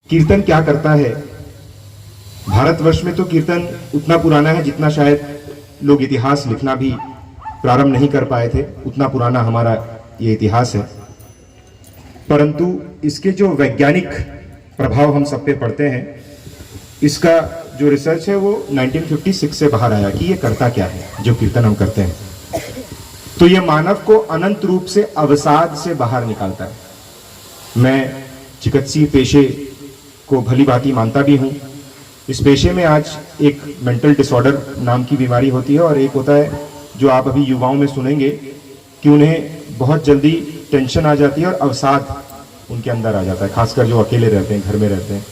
कीर्तन क्या करता है। भारतवर्ष में तो कीर्तन उतना पुराना है जितना शायद लोग इतिहास लिखना भी प्रारंभ नहीं कर पाए थे, उतना पुराना हमारा ये इतिहास है। परंतु इसके जो वैज्ञानिक प्रभाव हम सब पे पड़ते हैं, इसका जो रिसर्च है वो 1956 से बाहर आया कि ये करता क्या है जो कीर्तन हम करते हैं। तो ये मानव को अनंत रूप से अवसाद से बाहर निकालता है। मैं चिकित्सीय पेशे को भली भांति मानता भी हूँ। इस पेशे में आज एक मेंटल डिसऑर्डर नाम की बीमारी होती है, और एक होता है जो आप अभी युवाओं में सुनेंगे कि उन्हें बहुत जल्दी टेंशन आ जाती है और अवसाद उनके अंदर आ जाता है, खासकर जो अकेले रहते हैं, घर में रहते हैं,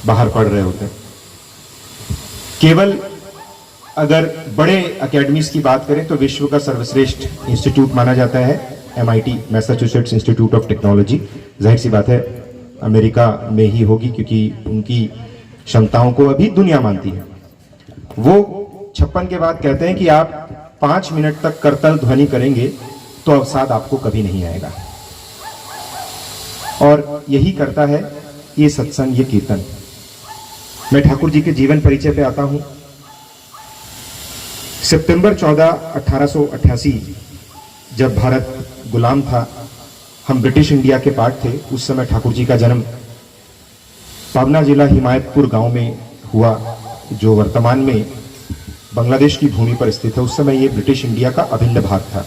बाहर पढ़ रहे होते हैं। केवल अगर बड़े एकेडमीज की बात करें तो विश्व का सर्वश्रेष्ठ इंस्टीट्यूट माना जाता है MIT, Massachusetts institute of technology. जाहिर सी बात है अमेरिका में ही होगी, क्योंकि उनकी क्षमताओं को अभी दुनिया मानती है। वो 56 के बाद कहते हैं कि आप 5 मिनट तक करतल ध्वनि करेंगे तो अवसाद आपको कभी नहीं आएगा। और यही करता है ये सत्संग, ये कीर्तन। मैं ठाकुर जी के जीवन परिचय पे आता हूं। सितंबर 14, 1888 जब भारत गुलाम था, हम ब्रिटिश इंडिया के पार्ट थे। उस समय ठाकुर जी का जन्म पाबना जिला हिमायतपुर गांव में हुआ, जो वर्तमान में बांग्लादेश की भूमि पर स्थित है। उस समय ये ब्रिटिश इंडिया का अभिन्न भाग था।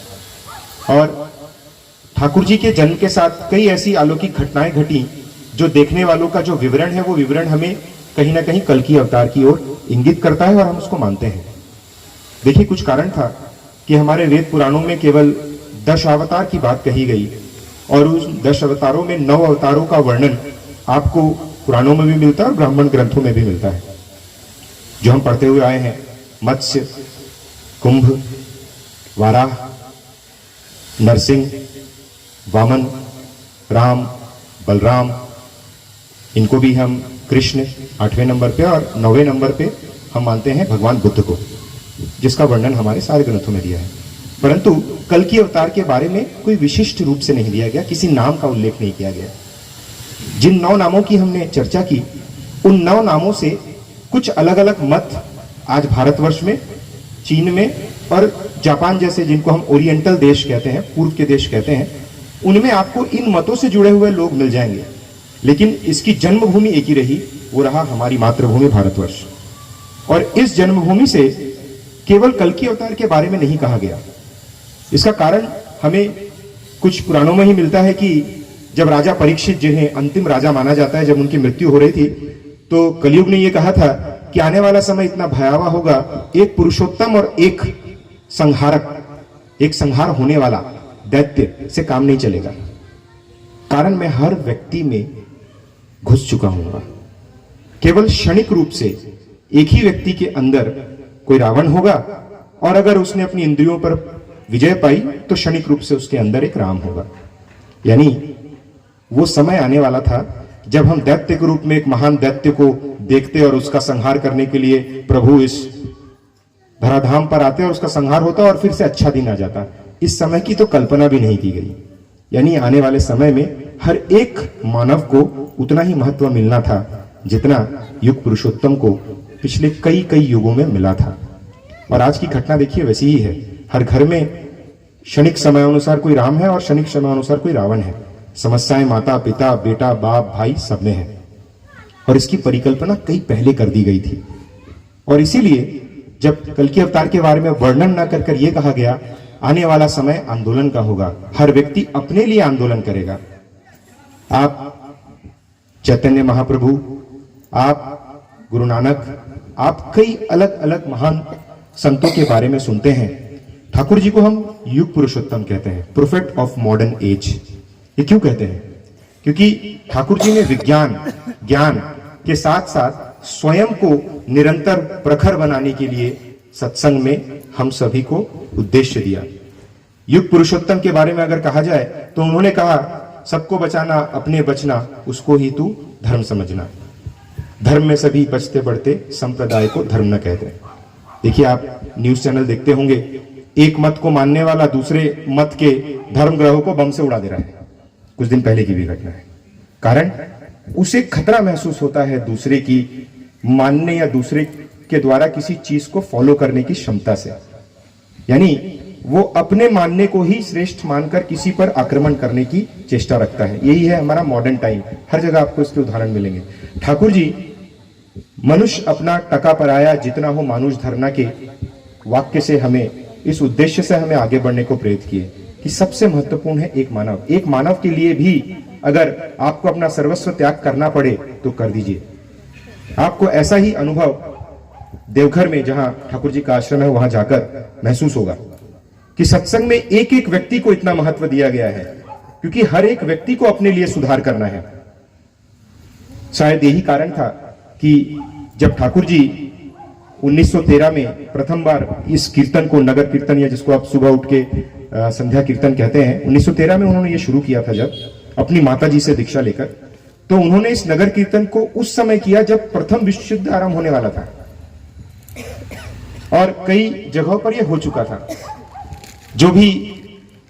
और ठाकुर जी के जन्म के साथ कई ऐसी अलौकिक घटनाएं घटी जो देखने वालों का जो विवरण है, वो विवरण हमें कहीं ना कहीं कल्कि अवतार की ओर इंगित करता है, और हम उसको मानते हैं। देखिए, कुछ कारण था कि हमारे वेद पुराणों में केवल 10 अवतार की बात कही गई, और उस 10 अवतारों में 9 अवतारों का वर्णन आपको पुराणों में भी मिलता है और ब्राह्मण ग्रंथों में भी मिलता है, जो हम पढ़ते हुए आए हैं। मत्स्य, कुंभ, वाराह, नरसिंह, वामन, राम, बलराम, इनको भी हम कृष्ण 8वें नंबर पे, और 9वें नंबर पे हम मानते हैं भगवान बुद्ध को, जिसका वर्णन हमारे सारे ग्रंथों में दिया है। परंतु कल्कि अवतार के बारे में कोई विशिष्ट रूप से नहीं दिया गया, किसी नाम का उल्लेख नहीं किया गया। जिन 9 नामों की हमने चर्चा की, उन 9 नामों से कुछ अलग अलग मत आज भारतवर्ष में, चीन में और जापान जैसे, जिनको हम ओरिएंटल देश कहते हैं, पूर्व के देश कहते हैं, उनमें आपको इन मतों से जुड़े हुए लोग मिल जाएंगे। लेकिन इसकी जन्मभूमि एक ही रही, वो रहा हमारी मातृभूमि भारतवर्ष। और इस जन्मभूमि से केवल कल्कि अवतार के बारे में नहीं कहा गया। इसका कारण हमें कुछ पुराणों में ही मिलता है कि जब राजा परीक्षित, जिन्हें अंतिम राजा माना जाता है, जब उनकी मृत्यु हो रही थी, तो कलयुग ने यह कहा था कि आने वाला समय इतना भयावह होगा, एक पुरुषोत्तम और एक संहारक, एक संहार होने वाला दैत्य से काम नहीं चलेगा। कारण मैं हर व्यक्ति में घुस चुका हूं। केवल क्षणिक रूप से एक ही व्यक्ति के अंदर कोई रावण होगा, और अगर उसने अपनी इंद्रियों पर विजय पाई तो क्षणिक रूप से उसके अंदर एक राम होगा। यानी वो समय आने वाला था जब हम दैत्य के रूप में एक महान दैत्य को देखते और उसका संहार करने के लिए प्रभु इस धराधाम पर आते और उसका संहार होता और फिर से अच्छा दिन आ जाता। इस समय की तो कल्पना भी नहीं की गई। यानी आने वाले समय में हर एक मानव को उतना ही महत्व मिलना था जितना युग पुरुषोत्तम को पिछले कई कई युगों में मिला था। और आज की घटना देखिए वैसी ही है। हर घर में क्षणिक समय अनुसार कोई राम है और क्षणिक समय अनुसार कोई रावण है। समस्याएं माता पिता बेटा बाप भाई सब में है, और इसकी परिकल्पना कई पहले कर दी गई थी। और इसीलिए जब कल्कि अवतार के बारे में वर्णन न कर यह कहा गया, आने वाला समय आंदोलन का होगा, हर व्यक्ति अपने लिए आंदोलन करेगा। आप चैतन्य महाप्रभु, आप गुरु नानक, आप कई अलग अलग महान संतों के बारे में सुनते हैं। ठाकुर जी को हम युग पुरुषोत्तम कहते हैं, प्रोफेट ऑफ मॉडर्न एज। ये क्यों कहते हैं? क्योंकि ठाकुर जी ने विज्ञान ज्ञान के साथ साथ स्वयं को निरंतर प्रखर बनाने के लिए सत्संग में हम सभी को उद्देश्य दिया। युग पुरुषोत्तम के बारे में अगर कहा जाए तो उन्होंने कहा, सबको बचाना अपने बचना, उसको ही तू धर्म समझना। धर्म में सभी बचते बढ़ते, संप्रदाय को धर्म न कहते। देखिए, आप न्यूज चैनल देखते होंगे, एक मत को मानने वाला दूसरे मत के धर्म ग्रहों को बम से उड़ा दे रहा है। कुछ दिन पहले की भी घटना है। कारण उसे खतरा महसूस होता है दूसरे की मानने या दूसरे के द्वारा किसी चीज को फॉलो करने की क्षमता से। यानी वो अपने मानने को ही श्रेष्ठ मानकर किसी पर आक्रमण करने की चेष्टा रखता है। यही है हमारा मॉडर्न टाइम। हर जगह आपको इसके उदाहरण मिलेंगे। ठाकुर जी मनुष्य अपना टका पराया जितना हो मानुष धरना के वाक्य से हमें, इस उद्देश्य से हमें आगे बढ़ने को प्रेरित किए कि सबसे महत्वपूर्ण है एक मानव। एक मानव के लिए भी अगर आपको अपना सर्वस्व त्याग करना पड़े तो कर दीजिए। आपको ऐसा ही अनुभव देवघर में जहां ठाकुर जी का आश्रम है वहां जाकर महसूस होगा कि सत्संग में एक एक व्यक्ति को इतना महत्व दिया गया है, क्योंकि हर एक व्यक्ति को अपने लिए सुधार करना है। शायद यही कारण था कि जब ठाकुर जी 1913 में प्रथम बार इस कीर्तन को, नगर कीर्तन या जिसको आप सुबह उठ के संध्या कीर्तन कहते हैं, 1913 में उन्होंने ये शुरू किया था जब अपनी माता जी से दीक्षा लेकर। तो उन्होंने इस नगर कीर्तन को उस समय किया जब प्रथम विश्व युद्ध आरंभ होने वाला था और कई जगहों पर यह हो चुका था। जो भी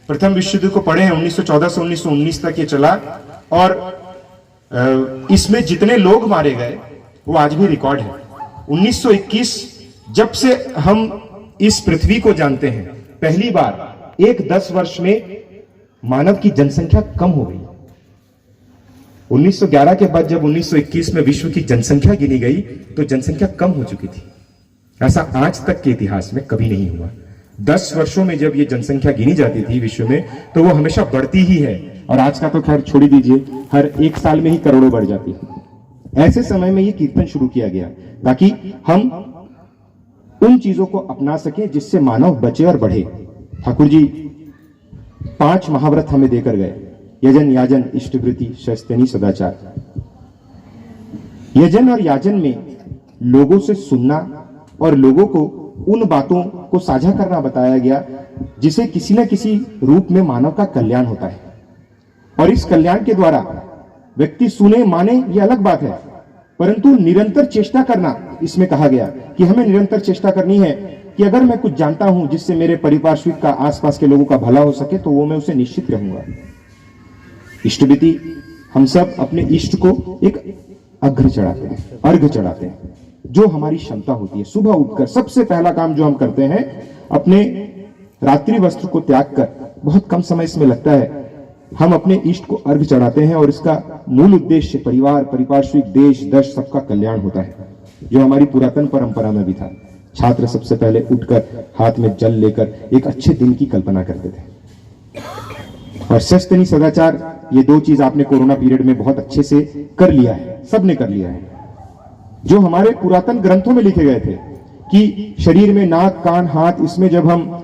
प्रथम विश्व युद्ध को पढ़े हैं 1914 से 1919 तक ये चला और इसमें जितने लोग मारे गए वो आज भी रिकॉर्ड है। 1921 जब से हम इस पृथ्वी को जानते हैं, पहली बार एक 10 वर्ष में मानव की जनसंख्या कम हो गई। 1911 के बाद जब 1921 में विश्व की जनसंख्या गिनी गई तो जनसंख्या कम हो चुकी थी। ऐसा आज तक के इतिहास में कभी नहीं हुआ। 10 वर्षों में जब ये जनसंख्या गिनी जाती थी विश्व में तो वो हमेशा बढ़ती ही है, और आज का तो खैर छोड़ ही दीजिए, हर एक साल में ही करोड़ों बढ़ जाती है। ऐसे समय में ये कीर्तन शुरू किया गया ताकि हम उन चीजों को अपना सकें जिससे मानव बचे और बढ़े। ठाकुर जी 5 महाव्रत हमें देकर गए, यजन, याजन, इष्टवृत्ति, शस्त्रनी, सदाचार। यजन और याजन में लोगों से सुनना और लोगों को उन बातों को साझा करना बताया गया जिसे किसी न किसी रूप में मानव का कल्याण होता है, और इस कल्याण के द्वारा व्यक्ति सुने माने ये अलग बात है, परंतु निरंतर चेष्टा करना इसमें कहा गया कि हमें निरंतर चेष्टा करनी है कि अगर मैं कुछ जानता हूं जिससे मेरे परिपार्श्विक का, आसपास के लोगों का भला हो सके तो वो मैं उसे निश्चित कहूंगा। इष्टविधि, हम सब अपने इष्ट को एक अर्घ्य चढ़ाते हैं, अर्घ्य चढ़ाते हैं जो हमारी क्षमता होती है। सुबह उठकर सबसे पहला काम जो हम करते हैं, अपने रात्रि वस्त्र को त्याग कर, बहुत कम समय इसमें लगता है, हम अपने इष्ट को अर्घ्य चढ़ाते हैं और इसका मूल उद्देश्य परिवार, परिपार्श्विक, देश, दश सबका कल्याण होता है, जो हमारी पुरातन परंपरा में भी था। छात्र सबसे पहले उठकर हाथ में जल लेकर एक अच्छे दिन की कल्पना करते थे। और शस्त्रनी, सदाचार, ये 2 चीज आपने कोरोना पीरियड में बहुत अच्छे से कर लिया है, सबने कर लिया है। जो हमारे पुरातन ग्रंथों में लिखे गए थे कि शरीर में नाक, कान, हाथ, इसमें जब हम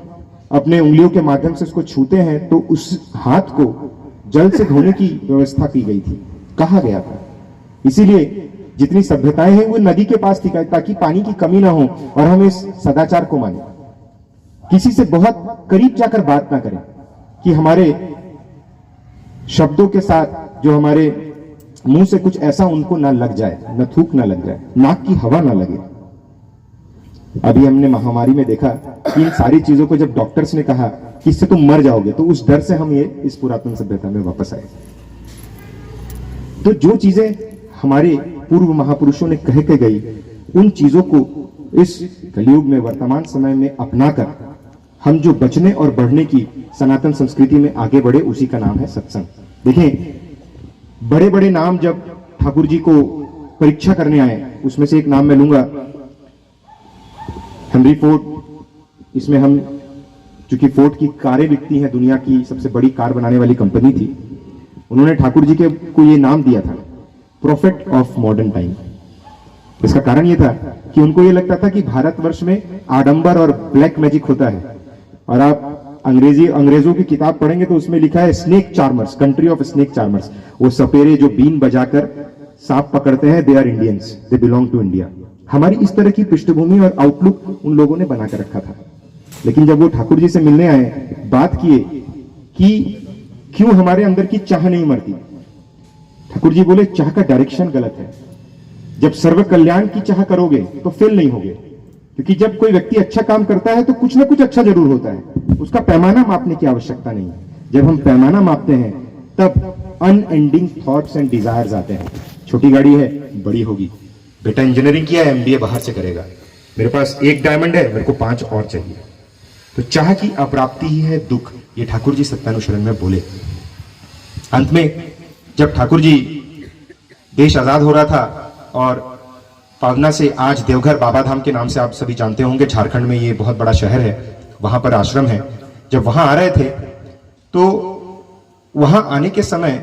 अपने उंगलियों के माध्यम से उसको छूते हैं तो उस हाथ को जल से धोने की व्यवस्था की गई थी, कहा गया था। इसीलिए जितनी सभ्यताएं हैं वो नदी के पास थी ताकि पानी की कमी ना हो, और हम इस सदाचार को माने। किसी से बहुत करीब जाकर बात ना करें कि हमारे शब्दों के साथ जो हमारे मुंह से कुछ ऐसा उनको ना लग जाए, न थूक ना लग जाए, नाक की हवा ना लगे। अभी हमने महामारी में देखा कि इन सारी चीजों को जब डॉक्टर्स ने कहा कि इससे तुम मर जाओगे, तो उस डर से हम ये इस पुरातन सभ्यता में वापस आए। तो जो चीजें हमारे पूर्व महापुरुषों ने कह के गई, उन चीजों को इस कलयुग में, वर्तमान समय में अपनाकर हम जो बचने और बढ़ने की सनातन संस्कृति में आगे बढ़े, उसी का नाम है सत्संग। देखें, बड़े बड़े नाम जब ठाकुर जी को परीक्षा करने आए, उसमें से एक नाम मैं लूंगा, हेनरी फोर्ड। इसमें हम, चूंकि फोर्ड की कारें बिकती हैं, दुनिया की सबसे बड़ी कार बनाने वाली कंपनी थी, उन्होंने ठाकुर जी के को ये नाम दिया था, प्रॉफिट ऑफ मॉडर्न टाइम। इसका कारण यह था कि उनको ये लगता था कि भारतवर्ष में आडंबर और ब्लैक मैजिक होता है। और आप अंग्रेजों की किताब पढ़ेंगे तो उसमें लिखा है snake charmers, country of snake charmers. वो सपेरे जो बीन बजाकर सांप पकड़ते हैं, they are Indians, they belong to India. हमारी इस तरह की पृष्ठभूमि और आउटलुक उन लोगों ने बनाकर रखा था। लेकिन जब वो ठाकुर जी से मिलने आए, बात किए कि क्यों हमारे अंदर की चाह नहीं मरती, ठाकुर जी बोले चाह का डायरेक्शन गलत है। जब सर्व कल्याण की चाह करोगे तो फेल नहीं होगे, क्योंकि जब कोई व्यक्ति अच्छा काम करता है तो कुछ ना कुछ अच्छा जरूर होता है, उसका पैमाना मापने की आवश्यकता नहीं है। जब हम पैमाना मापते हैं तब अनएंडिंग थॉट्स एंड डिजायर्स आते हैं, छोटी गाड़ी है, बड़ी होगी। बेटा इंजीनियरिंग किया है, एमबीए बाहर से करेगा। मेरे पास 1 डायमंड है, मेरे को 5 और चाहिए। तो चाह की अप्राप्ति ही है दुख, ये ठाकुर जी सत्यानुशरण में बोले। अंत में जब ठाकुर जी देश आजाद हो रहा था और पावना से आज देवघर बाबा धाम के नाम से आप सभी जानते होंगे, झारखंड में ये बहुत बड़ा शहर है, वहां पर आश्रम है। जब वहां आ रहे थे तो वहां आने के समय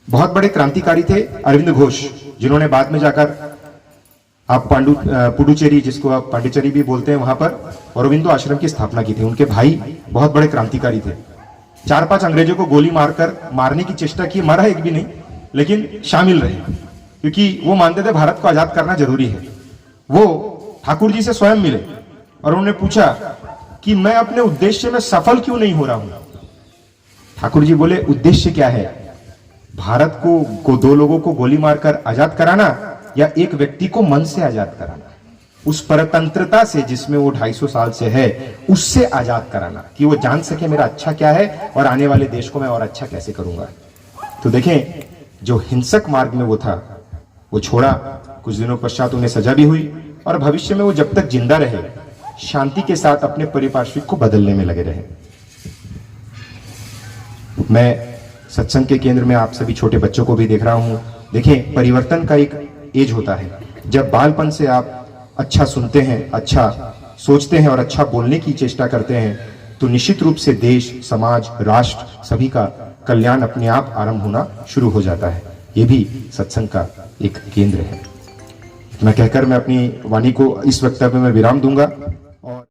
बहुत बड़े क्रांतिकारी थे अरविंद घोष, जिन्होंने बाद में जाकर आप पुडुचेरी, जिसको आप पांडिचेरी भी बोलते हैं, वहां पर औरबिंदो आश्रम की स्थापना की थी। उनके भाई बहुत बड़े क्रांतिकारी थे। 4-5 अंग्रेजों को गोली मारकर मारने की चेष्टा की, मारा एक भी नहीं, लेकिन शामिल रहे, क्योंकि वो मानते थे भारत को आजाद करना जरूरी है। वो ठाकुर जी से स्वयं मिले और उन्होंने पूछा कि मैं अपने उद्देश्य में सफल क्यों नहीं हो रहा हूं। ठाकुर जी बोले, उद्देश्य क्या है? भारत को 2 लोगों को गोली मारकर आजाद कराना या एक व्यक्ति को मन से आजाद कराना, उस परतंत्रता से जिसमें वो 250 साल से है, उससे आजाद कराना, कि वो जान सके मेरा अच्छा क्या है और आने वाले देश को मैं और अच्छा कैसे करूंगा। तो देखें, जो हिंसक मार्ग में वो था वो छोड़ा। कुछ दिनों पश्चात उन्हें सजा भी हुई और भविष्य में वो जब तक जिंदा रहे शांति के साथ अपने परिपार्श्विक को बदलने में लगे रहे। मैं सत्संग के केंद्र में आप सभी छोटे बच्चों को भी देख रहा हूं। देखें, परिवर्तन का एक एज होता है। जब बालपन से आप अच्छा सुनते हैं, अच्छा सोचते हैं और अच्छा बोलने की चेष्टा करते हैं, तो निश्चित रूप से देश, समाज, राष्ट्र सभी का कल्याण अपने आप आरंभ होना शुरू हो जाता है। ये भी सत्संग का एक केंद्र है। इतना कहकर मैं अपनी वाणी को इस वक्तव्य में विराम दूंगा और